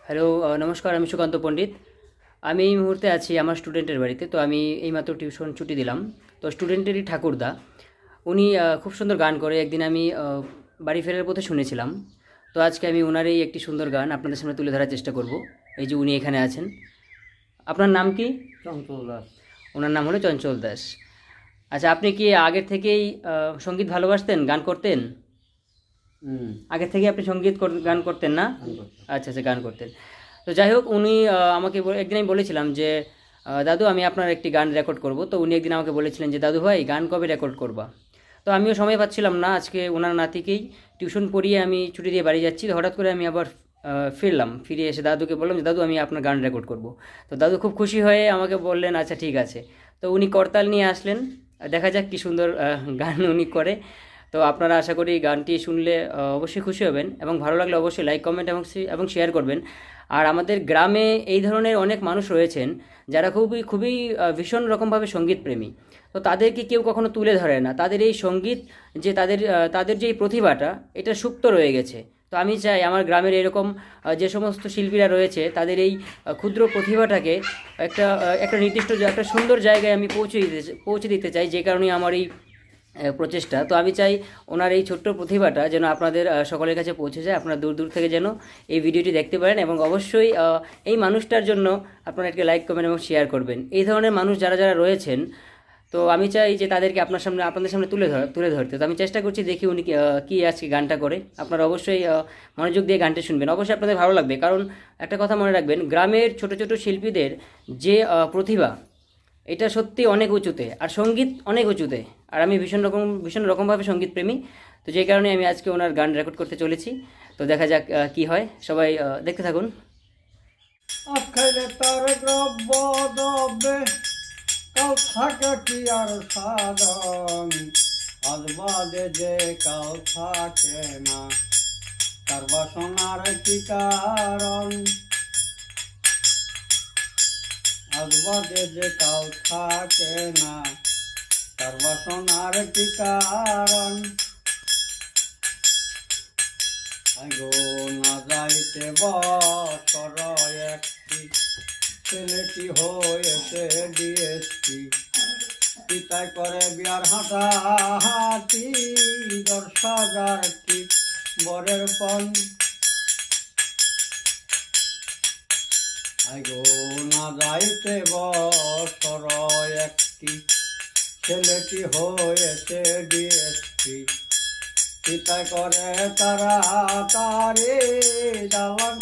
Hello, নমস্কার। আমি সুকান্ত পণ্ডিত। আমি এই মুহূর্তে আছি আমার স্টুডেন্টের বাড়িতে। তো আমি এইমাত্র টিউশন ছুটি দিলাম। তো স্টুডেন্টেরই ঠাকুরদা, উনি খুব সুন্দর গান করে। একদিন আমি বাড়ি ফেরার পথে শুনেছিলাম। তো আজকে আমি ওনারই একটি সুন্দর গান আপনাদের সামনে তুলে ধরার চেষ্টা করব। এই যে উনি এখানে আছেন। আপনার নাম কি? চঞ্চল দাস। ওনার নাম হলো চঞ্চল দাস। আচ্ছা, আপনি কি আগের থেকেই সঙ্গীত ভালোবাসতেন, গান করতেন? আগের থেকে আপনি গান করতেন না? গান করতাম। আচ্ছা আচ্ছা, গান করতেন। তো যাই হোক, উনি আমাকে একদিন আমি বলেছিলাম যে দাদু, আমি আপনার একটি গান রেকর্ড করব। তো উনি একদিন আমাকে বলেছিলেন যে দাদু ভাই, গান কবে রেকর্ড করবা? তো আমিও সময় পাচ্ছিলাম না। আজকে ওনার নাতিকেই টিউশন পড়িয়ে আমি ছুটি দিয়ে বাড়ি যাচ্ছি। তো হঠাৎ করে আমি আবার ফিরলাম। ফিরে এসে দাদুকে বললাম যে দাদু, আমি আপনার গান রেকর্ড করব। তো দাদু খুব খুশি হয়ে আমাকে বললেন আচ্ছা ঠিক আছে। তো উনি করতাল নিয়ে আসলেন। দেখা যাক কী সুন্দর গান উনি করে। তো আপনারা আশা করি গানটি শুনলে অবশ্যই খুশি হবেন, এবং ভালো লাগলে অবশ্যই লাইক, কমেন্ট এবং শেয়ার করবেন। আর আমাদের গ্রামে এই ধরনের অনেক মানুষ রয়েছেন যারা খুবই খুবই ভীষণ রকমভাবে সঙ্গীত প্রেমী। তো তাদেরকে কেউ কখনো তুলে ধরে না। তাদের এই সঙ্গীত, যে তাদের যে এই প্রতিভাটা, এটা সুপ্ত রয়ে গেছে। তো আমি চাই আমার গ্রামের এরকম যে সমস্ত শিল্পীরা রয়েছে, তাদের এই ক্ষুদ্র প্রতিভাটাকে একটা নির্দিষ্ট একটা সুন্দর জায়গায় আমি পৌঁছে দিতে চাই। যে কারণে আমার এই প্রচেষ্টা। তো আমি চাই ওনার এই ছোট্ট প্রতিভাটা যেন আপনাদের সকলের কাছে পৌঁছে যায়। আপনারা দূর দূর থেকে যেন এই ভিডিওটি দেখতে পারেন, এবং অবশ্যই এই মানুষটার জন্য আপনারা একটি লাইক, কমেন্ট এবং শেয়ার করবেন। এই ধরনের মানুষ যারা যারা রয়েছেন, তো আমি চাই যে তাদেরকে আপনাদের সামনে তুলে ধরতে। তো আমি চেষ্টা করছি, দেখি উনি কি আজকে গানটা করে। আপনারা অবশ্যই মনোযোগ দিয়ে গানটি শুনবেন। অবশ্যই আপনাদের ভালো লাগবে, কারণ একটা কথা মনে রাখবেন, গ্রামের ছোট ছোট শিল্পীদের যে প্রতিভা, এটা সত্যি অনেক উঁচুতে, আর সঙ্গীত অনেক উঁচুতে। আর আমি ভীষণ রকমভাবে সঙ্গীত প্রেমী। তো যেই কারণে আমি আজকে ওনার গান রেকর্ড করতে চলেছি। তো দেখা যাক কি হয়। সবাই দেখতে থাকুন। আখাইলে তার দ্রব্য দ্রব্যে কাল থাকে কি আর সাধন, আজ বাদে যে কাল থাকে না, তার বাসনার কি কারণ? আজ বাদে যে কাল থাকে না, তার বাসনার কি কারণ? আগো না যাইতে বছর একটি ছেলেটি হয়েছে ডিএসপি, পিতায় করে বিয়ার হাঁটাহাঁটি, 10,000টি বরের পণ। আগো না যাইতে বছর একটি ছেলেটি হয়েছে ডিএসপি, পিতায় করে তারা তারে দালান